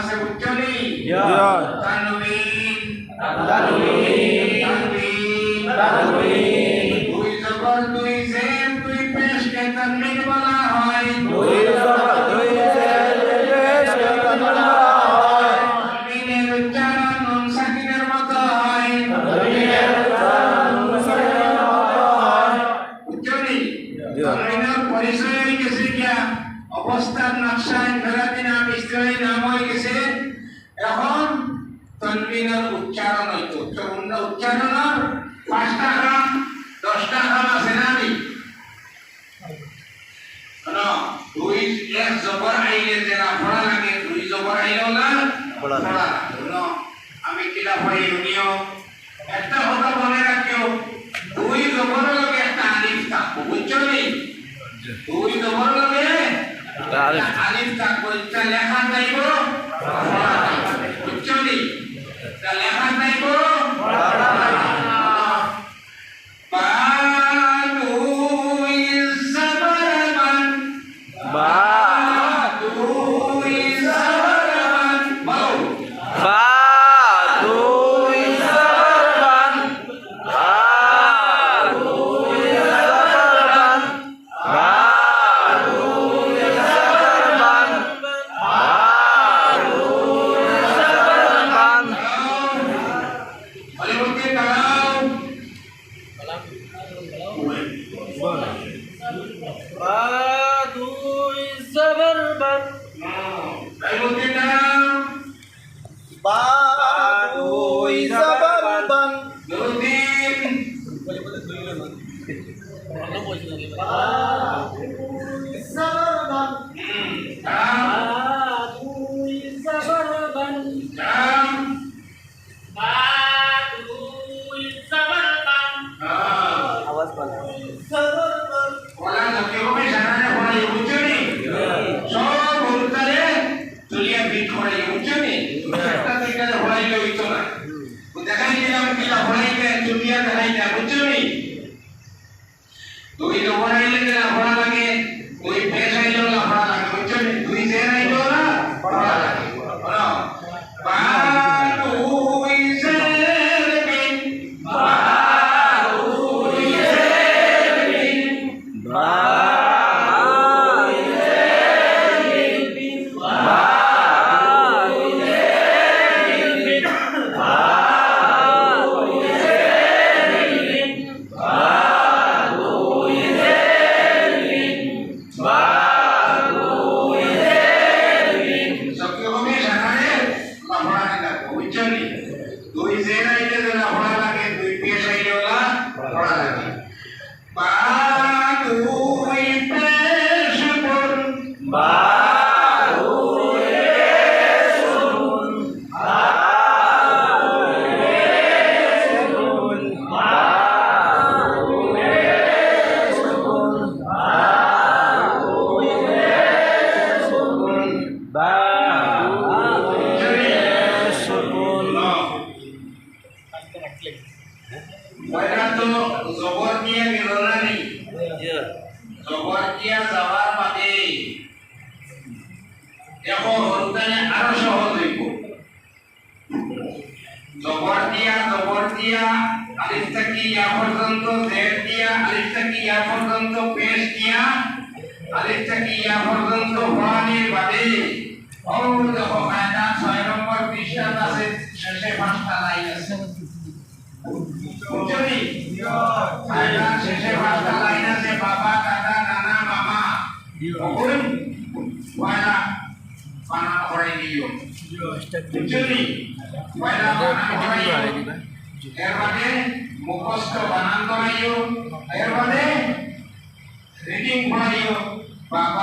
আছে উচ্চারণী তানবীন দুই জবর দুই জের দুই পেশকে তানবীন বলা হয় তানবীনের উচ্চারণ নুন সাকিনের মতো হয় উচ্চারণী তানবীনের পরিচয় হয়ে গেছে কিয়া অবস্থার নকশায় ফেরাতি নাম ইসরাই নাম হয়ে গেছে এখন তানবীনের উচ্চারণ হইতো উচ্চারণের 5টা খাম 10টা খাম আছে না নি দুই এক জবর আইলে যেটা পড়া লাগে দুই জবর আইলেও না পড়া লাগে আমি কিলা পড়ি শুনিও একটা কথা মনে রাখিও দুই জবরের লগে একটা আলিফ থাকবো বুঝছো নি দুই জবর লগে আলিফ থাকবো এটা লেখা যাইব বুঝছো নি এটা লেখা যাইব দুই জবর আইলে না পড়া লাগে দুই পেশ আইলে না পড়া লাগে বুঝছো নি দুই জের আইলে না পড়া লাগে বলো বা দুই জের বিন বা দুই জের বিন বা দুই জের বিন বা দুই জের বিন বা দুই জের আইলে না পড়া লাগে দুই পেশ আইলে না পড়া লাগে বা দুই পেশ পড় বা দুই পেশ পড় বা দুই পেশ পড় বা দুই পেশ পড় বা দুই পেশ পড় বা জবর দিয়া গেল না নি জবর দিয়া যাওয়ার বাদে এখন হরতানে আরো সহজ হইব জবর দিয়া আলিফ থেকে ইয়া পর্যন্ত জের দিয়া আলিফ থেকে ইয়া পর্যন্ত পেশ দিয়া আলিফ থেকে ইয়া পর্যন্ত পড়ানির বাদে ও দেখো কায়দা 6 নম্বর পৃষ্ঠা আছে শেষে 5টা লাইন আছে বুঝছনি কায়দা শেষে 5টা লাইন আছে বাবা দাদা নানা মামা ওই ওয়ালা বানা পড়াই দিও বুঝছনি ওয়ালা বানা পড়াই এর বাদে মুখস্থ বানান করাইও এর বাদে রিডিং পড়াইও বাবা